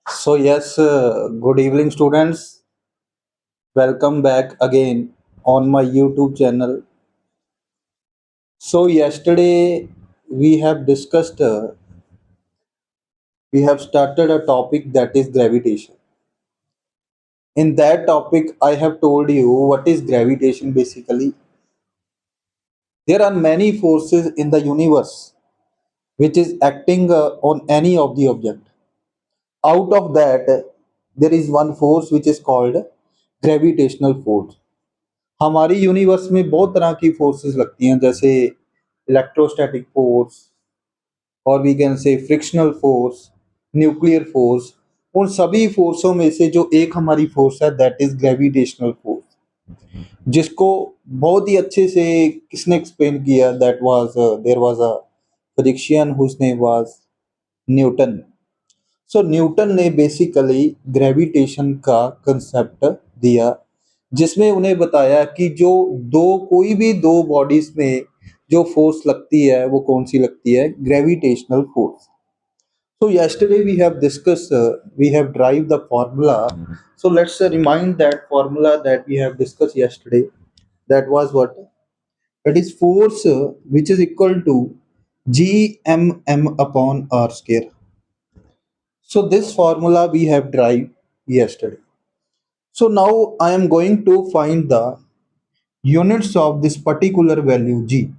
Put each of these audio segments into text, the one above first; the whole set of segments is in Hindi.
So, yes, good evening, students. Welcome back again on my YouTube channel. So, yesterday we have discussed, we have started a topic that is gravitation. In that topic, I have told you what is gravitation basically. There are many forces in the universe which is acting on any of the object. Out of that, there is one force which is called gravitational force. हमारी यूनिवर्स में बहुत तरह की फोर्सेस लगती हैं जैसे इलेक्ट्रोस्टैटिक फोर्स और we can say frictional force, nuclear force. उन सभी फोर्सों में से जो एक हमारी फोर्स है दैट इज ग्रेविटेशनल फोर्स, जिसको बहुत ही अच्छे से किसने एक्सप्लेन किया, that was there was a physician whose name was Newton. So Newton ने बेसिकली ग्रेविटेशन का कंसेप्ट दिया, जिसमें उन्हें बताया कि जो दो कोई भी दो बॉडीज में जो फोर्स लगती है वो कौन सी लगती है, gravitational force. So yesterday we have discussed, we have derived the formula. So let's remind that formula that we have discussed yesterday. That was what? It is force which is equal to Gmm upon r square. So this formula we have derived yesterday. So now I am going to find the units of this particular value G.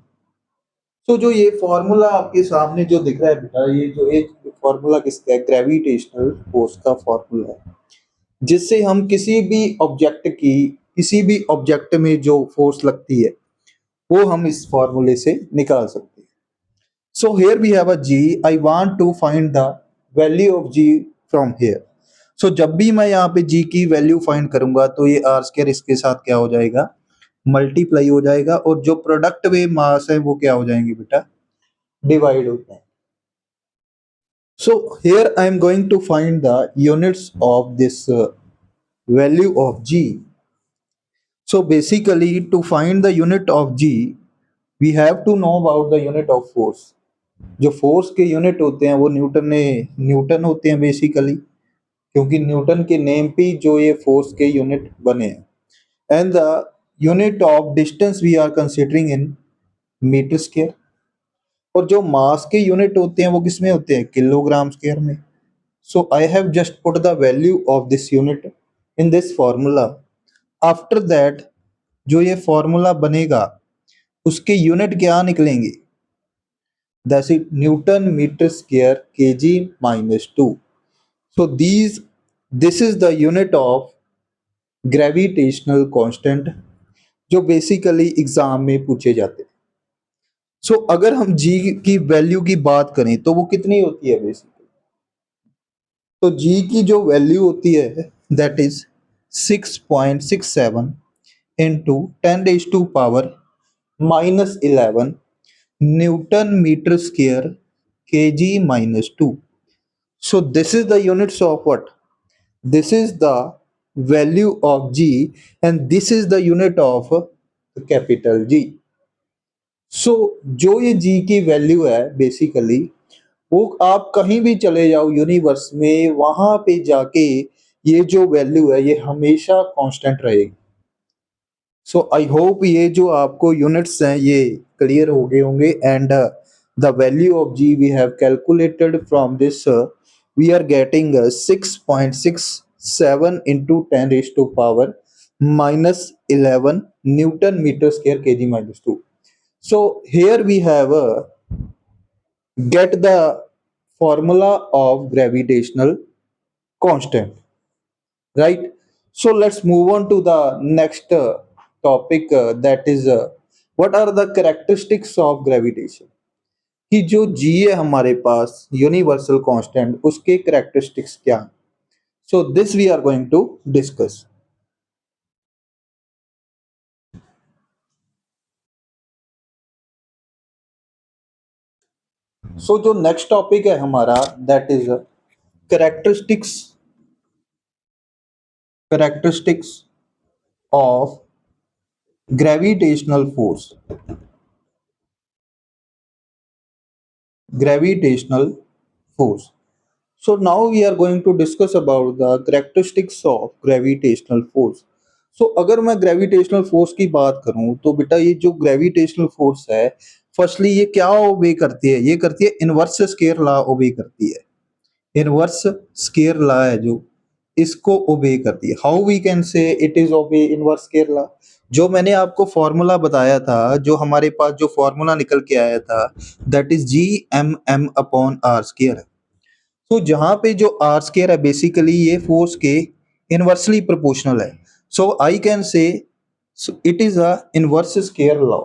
So जो ये फॉर्मूला आपके सामने जो दिख रहा है बेटा, ये जो एक फॉर्मूला किसका है, ग्रेविटेशनल फोर्स का फॉर्मूला है, जिससे हम किसी भी ऑब्जेक्ट में जो फोर्स लगती है वो हम इस फॉर्मूले से निकाल सकते हैं। So here we have a G, I want to find the value of G from here. So जब भी मैं यहाँ पे जी की वैल्यू फाइंड करूंगा तो ये आर स्क्वायर इसके साथ क्या हो जाएगा, मल्टीप्लाई हो जाएगा, और जो प्रोडक्ट वे मास है वो क्या हो जाएंगे बेटा, डिवाइड होता है। So here I am going to find the units of this value of G. So basically to find the unit of G, we have to know about the unit of force. जो फोर्स के यूनिट होते हैं वो न्यूटन होते हैं बेसिकली, क्योंकि न्यूटन के नेम पे जो ये फोर्स के यूनिट बने हैं। And the unit of distance we are considering in metre square, और जो मास के यूनिट होते हैं वो किसमें होते हैं, किलोग्राम स्क्वायर में। So I have just put the value of this unit in this formula. After that जो ये फॉर्मूला बनेगा उसके यूनिट क्या निकलेंगे, that's it newton metre square KG minus two. So this is the unit of gravitational constant जो बेसिकली एग्जाम में पूछे जाते हैं। सो अगर हम जी की वैल्यू की बात करें तो वो कितनी होती है बेसिकली, तो जी की जो वैल्यू होती है that is 6.67 into 10 to power -11 newton metre square K G minus two. So this is the units of what, this is the value of G, and this is the unit of capital G. So जो ये जी की वैल्यू है बेसिकली, वो आप कहीं भी चले जाओ यूनिवर्स में, वहां पे जाके ये जो वैल्यू है ये हमेशा कांस्टेंट रहेगी। सो आई होप ये जो आपको यूनिट्स हैं ये क्लियर हो गए होंगे, and the value of G we have calculated from this, we are getting 6.67 into 10 to power -11 newton metre square K G minus two. So here we have get the formula of gravitational constant, right? So let's move on to the next topic, that is what are the characteristics of gravitation, कि जो g है हमारे पास यूनिवर्सल कांस्टेंट उसके characteristics क्या हैं। So this we are going to discuss. So जो next topic है हमारा that is characteristics characteristics of gravitational force. Gravitational force. So now we are going to discuss about the characteristics of gravitational force. So अगर मैं gravitational force की बात करूं तो बेटा ये जो gravitational force है, फर्स्टली ये क्या ओबे करती है? ये करती है इनवर्स स्केयर लॉ ओबे करती है। इनवर्स स्केयर लॉ है जो इसको ओबे करती है। How we can say it is obey inverse square law? जो मैंने आपको फॉर्मूला बताया था, जो हमारे पास जो फॉर्मूला निकल के आया था, that is G M M upon R square. तो जहां पे जो आर स्केयर है बेसिकली ये फोर्स के इनवर्सली प्रोपोर्शनल है। So I can say it is a inverse square law.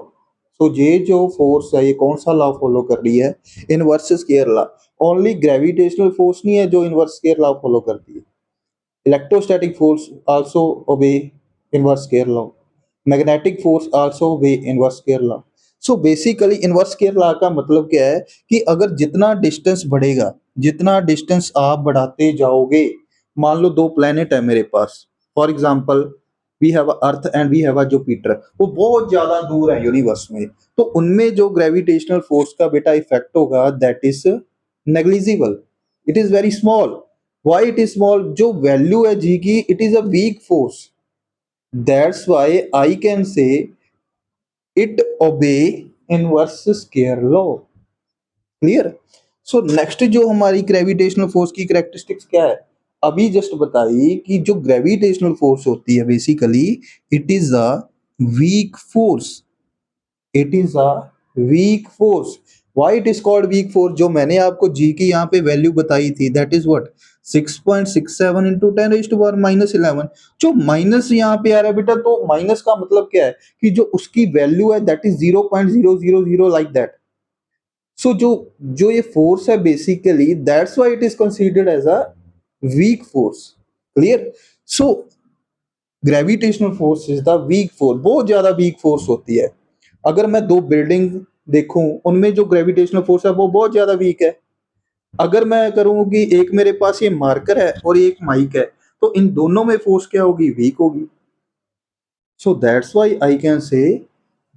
तो ये जो फोर्स है ये कौन सा लॉ फॉलो कर रही है? Inverse square law. Only gravitational force नहीं है जो इनवर्स स्केयर लॉ फॉलो करती है, electrostatic force also obey inverse square law, magnetic force also obey inverse square law. So basically inverse square law का मतलब क्या है कि अगर जितना डिस्टेंस बढ़ेगा, जितना डिस्टेंस आप बढ़ाते जाओगे, मान लो दो प्लेनेट है मेरे पास, for example we have earth and we have a Jupiter, वो बहुत ज्यादा दूर है यूनिवर्स में, तो उनमें जो ग्रेविटेशनल फोर्स का बेटा इफेक्ट होगा that is negligible, it is very small. Why it is small? जो वैल्यू है जी की, it is a weak force, that's why I can say it obey inverse square law. Clear? So next जो हमारी ग्रेविटेशनल फोर्स की कैरेक्टरिस्टिक्स क्या है, अभी जस्ट बताई कि जो ग्रेविटेशनल फोर्स होती है basically it is a weak force, it is a weak force. Why it is called weak force? जो मैंने आपको जी की यहाँ पे वैल्यू बताई थी दैट इज व्हाट 6.67 इंटू 10⁻⁻11। जो माइनस यहाँ पे आ रहा है बेटा, तो माइनस का मतलब क्या है कि जो उसकी वैल्यू है that is 0.000 like that. So जो जो ये फोर्स है basically that's why it is considered as a weak force. Clear? So gravitational force is the weak force, बहुत ज्यादा वीक फोर्स होती है। अगर मैं दो बिल्डिंग देखूं उनमें जो ग्रेविटेशनल फोर्स है वो बहुत ज्यादा वीक है। अगर मैं करूं कि एक मेरे पास ये मार्कर है और एक माइक है, तो इन दोनों में फोर्स क्या होगी? वीक होगी। So that's why I can say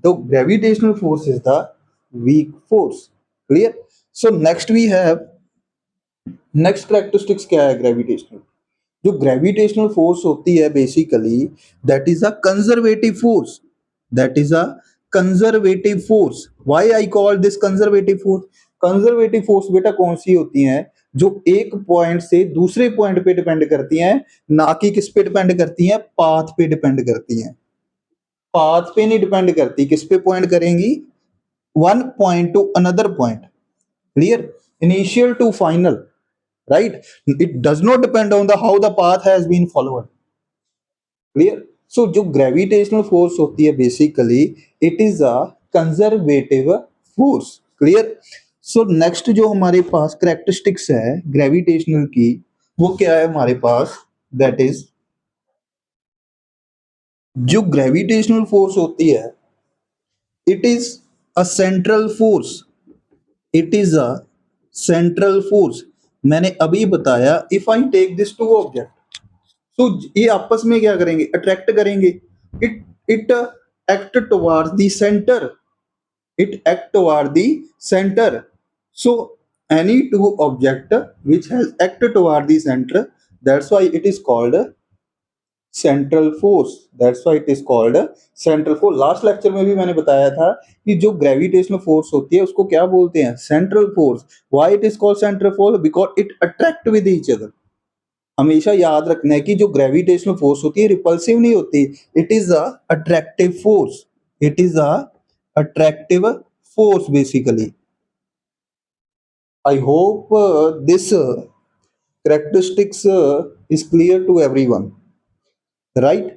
the gravitational force is the weak force. Clear? So next we have, next characteristics क्या है ग्रेविटेशनल? जो ग्रेविटेशनल फोर्स होती है basically that is a conservative force, that is a conservative force. Why I call this conservative force? Conservative force बेटा कौन सी होती हैं? जो एक पॉइंट से दूसरे पॉइंट पे डिपेंड करती हैं, ना कि किस पे डिपेंड करती हैं? पाथ पे डिपेंड करती हैं। पाथ पे नहीं डिपेंड करती, किस पे पॉइंट करेंगी? One point to another point. Clear? Initial to final, right? It does not depend on the how the path has been followed. Clear? So जो gravitational force होती है basically it is a conservative force. Clear? So next जो हमारे पास characteristics है gravitational की, वो क्या है हमारे पास? That is जो gravitational force होती है it is a central force, it is a central force। मैंने अभी बताया if I take this two object, तो ये आपस में क्या करेंगे? अट्रैक्ट करेंगे। It it act towards the centre, it act toward the centre. So any two object which has act toward the center, that's why it is called central force, that's why it is called central force. Last lecture में भी मैंने बताया था कि जो ग्रेविटेशनल फोर्स होती है उसको क्या बोलते हैं? Central force. Why it is called central force? Because it attract with each other. हमेशा याद रखना है कि जो ग्रेविटेशनल फोर्स होती है रिपल्सिव नहीं होती, it is a attractive force, it is a attractive force basically. I hope this characteristics is clear to everyone, right?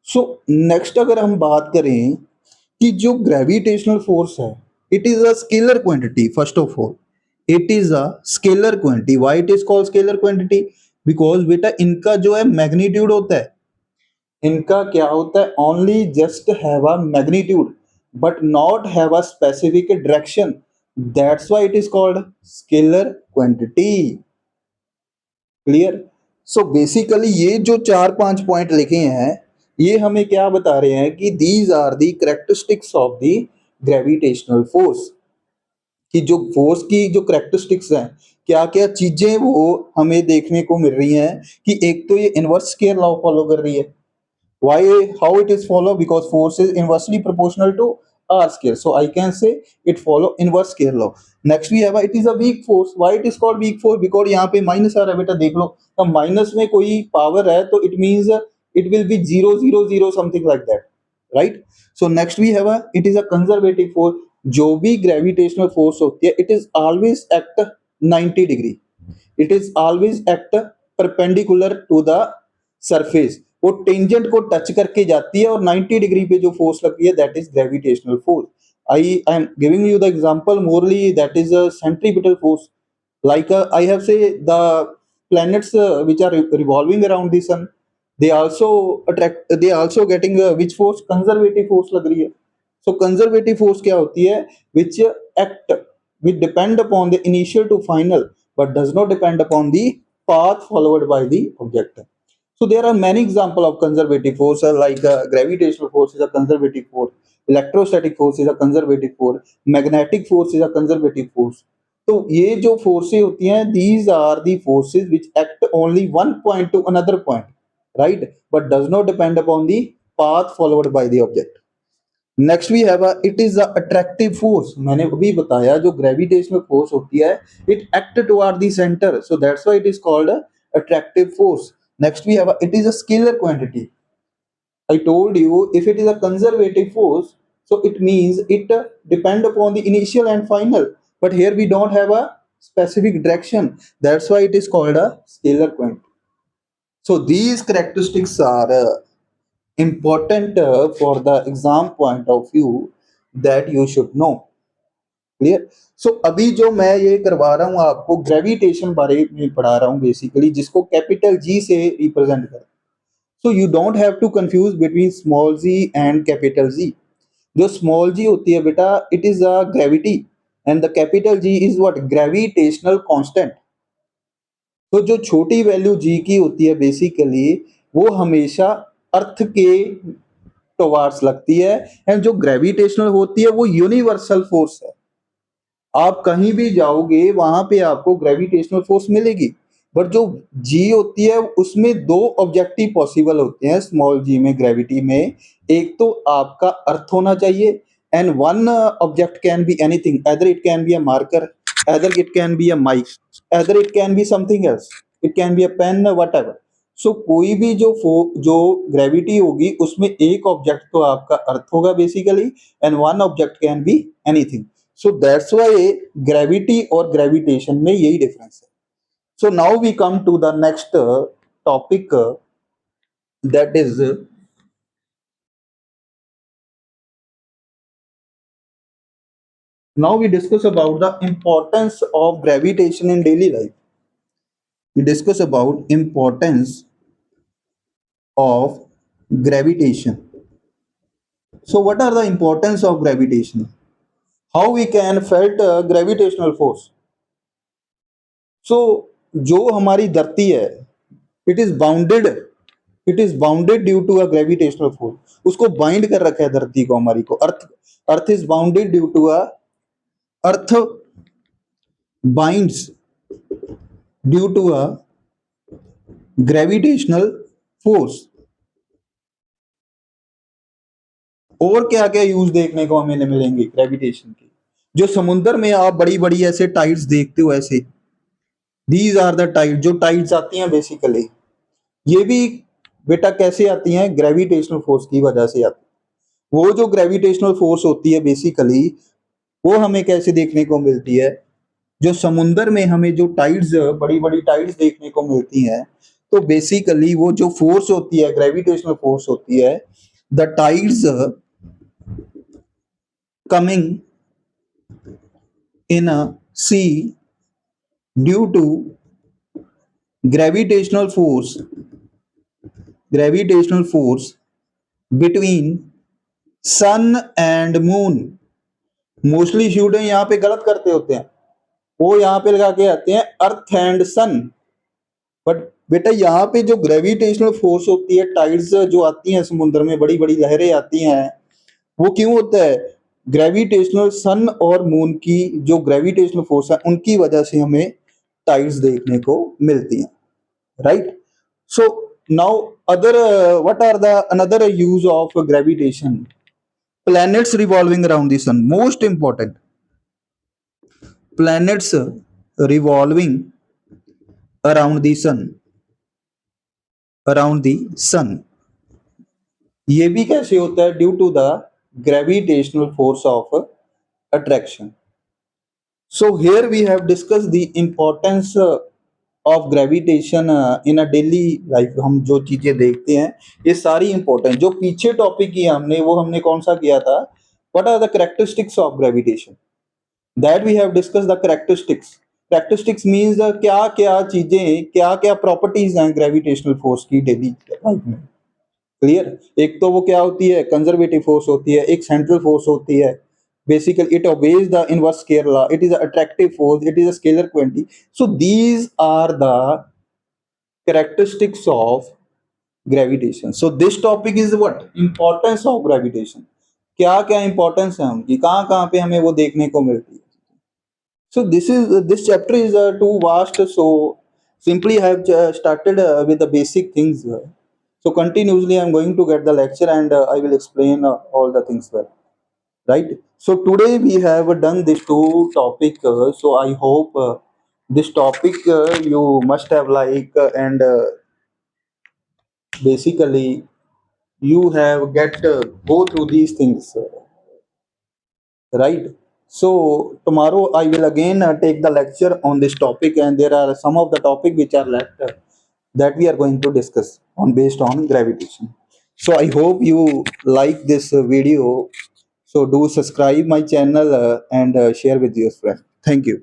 So next अगर हम बात करें कि जो ग्रेविटेशनल फोर्स है it is a scalar quantity. First of all it is a scalar quantity. Why it is called scalar quantity? Because बेटा इनका जो है मैग्नीट्यूड होता है, इनका क्या होता है? Only just have a magnitude but not have a specific direction, that's why it is called scalar quantity. Clear? So basically ये जो चार पांच पॉइंट लिखे हैं ये हमें क्या बता रहे हैं कि these are the characteristics of the gravitational force. कि जो फोर्स की जो करेक्टरिस्टिक्स हैं, क्या क्या चीजें वो हमें देखने को मिल रही हैं कि एक तो ये इनवर्स स्केयर लॉ फॉलो कर रही है। Why, how it is follow? Because force is inversely proportional to r square, so I can say it follow inverse square law. Next we have it is a weak force. Why it is called weak force? Because यहाँ पे माइनस आ रहा है बेटा, देख लो, अब माइनस में कोई पावर है तो it means it will be zero zero zero something like that, right? So next we have it is a conservative force. जो भी ग्रेविटेशनल फोर्स होती है it is always act 90 degree, it is always act perpendicular to the surface, वो टेंजेंट को टच करके जाती है और 90 डिग्री पे जो फोर्स लगती है that is gravitational force. I am giving you the example morally that is a centripetal force, like I have say the planets which are revolving around the sun, they also attract, they also getting which force, conservative force लग रही है। so conservative force क्या होती है? which act, which depend upon the initial to final but does not depend upon the path followed by the object. So there are many examples of conservative force like gravitational force is a conservative force, electrostatic force is a conservative force, magnetic force is a conservative force. तो ये जो फोर्सेस होती हैं these are the forces which act only one point to another point, right, but does not depend upon the path followed by the object. Next we have it is a attractive force. मैंने अभी बताया जो ग्रेविटेशनल फोर्स होती है it act toward the centre, so that's why it is called attractive force. Next we have it is a scalar quantity. I told you if it is a conservative force, so it means it depend upon the initial and final. But here we don't have a specific direction. That's why it is called a scalar quantity. So these characteristics are important for the exam point of view that you should know. Clear? So अभी जो मैं ये करवा रहा हूँ आपको ग्रेविटेशन बारे में पढ़ा रहा हूँ बेसिकली, जिसको कैपिटल जी से रिप्रेजेंट कर। So you don't have to confuse between small g and capital G. जो स्मॉल जी होती है बेटा it is a gravity and the capital G is what, gravitational constant. तो जो छोटी वैल्यू जी की होती है बेसिकली वो हमेशा अर्थ के टुवार्ड्स लगती है, एंड जो ग्रेविटेशनल होती है वो यूनिवर्सल फोर्स है। आप कहीं भी जाओगे वहां पे आपको ग्रेविटेशनल फोर्स मिलेगी, बट जो जी होती है उसमें दो ऑब्जेक्टिव पॉसिबल होते हैं स्मॉल जी में, ग्रेविटी में। एक तो आपका अर्थ होना चाहिए and one object can be anything, either it can be a marker, either it can be a mic, either it can be something else, it can be a pen, whatever. सो कोई भी जो ग्रेविटी होगी उसमें एक ऑब्जेक्ट तो आपका अर्थ होगा basically and one object can be anything. So that's why gravity और ग्रेविटेशन में यही डिफरेंस है। So now we come to the next topic that is, now we discuss about the importance of gravitation in daily life. We discuss about importance of gravitation. So what are the importance of gravitation? How we can felt gravitational force? So जो हमारी धरती है it is bounded, it is bounded due to a gravitational force. उसको बाइंड कर रखा है धरती को, हमारी को, earth. Earth is bounded due to a, earth binds due to a gravitational force. और क्या क्या यूज देखने को हमें मिलेंगे ग्रेविटेशन के? जो समुद्र में आप बड़ी बड़ी ऐसे टाइड्स देखते हो, ऐसे दीज आर द टाइड, जो टाइड्स आती हैं बेसिकली ये भी बेटा कैसे आती हैं? ग्रेविटेशनल फोर्स की वजह से आती है। वो जो ग्रेविटेशनल फोर्स होती है बेसिकली वो हमें कैसे देखने को मिलती है? जो समुद्र में हमें जो टाइड्स, बड़ी बड़ी टाइड्स देखने को मिलती हैं, तो बेसिकली वो जो फोर्स होती है, ग्रेविटेशनल फोर्स होती है, the tides coming in a sea due to gravitational force, gravitational force between sun and moon। Mostly student यहाँ पे गलत करते होते हैं, वो यहाँ पे लगा के आते हैं अर्थ एंड सन, बट बेटा यहाँ पे जो ग्रेविटेशनल फोर्स होती है, टाइड्स जो आती हैं समुद्र में, बड़ी बड़ी लहरें आती हैं, वो क्यों होता है? ग्रेविटेशनल सन और मून की जो ग्रेविटेशनल फोर्स है उनकी वजह से हमें टाइड्स देखने को मिलती हैं, right? So now other what are the another use of gravitation? planets revolving around the sun, most important, planets revolving around the sun, around the sun, ये भी कैसे होता है? Due to the gravitational force of attraction. So here we have discussed the importance of gravitation in a daily life. हम जो चीजें देखते हैं ये सारी इंपॉर्टेंट. जो पीछे टॉपिक किया हमने वो हमने कौन सा किया था? What are the characteristics of gravitation? That we have discuss the characteristics. Characteristics means क्या क्या चीजें, क्या क्या प्रॉपर्टीज हैं ग्रेविटेशनल फोर्स की डेली लाइफ में. क्लियर? एक तो वो क्या होती है? कंजर्वेटिव फोर्स होती है, एक सेंट्रल फोर्स होती है. Basically, it obeys the inverse scalar law. It is an attractive force. It is a scalar quantity. So these are the characteristics of gravitation. So this topic is what? Importance of gravitation. क्या क्या इंपॉर्टेंस है उनकी, कहाँ कहाँ पे हमें वो देखने को मिलती है. So this chapter is too vast. So simply I have started with the basic things. So continuously I am going to get the lecture and I will explain all the things well. Right? So today we have done this two topic. So I hope this topic you must have like and basically you have get go through these things. Right? So tomorrow I will again take the lecture on this topic, and there are some of the topic which are left that we are going to discuss on based on gravitation. So I hope you like this video. So do subscribe my channel and share with your friends. Thank you.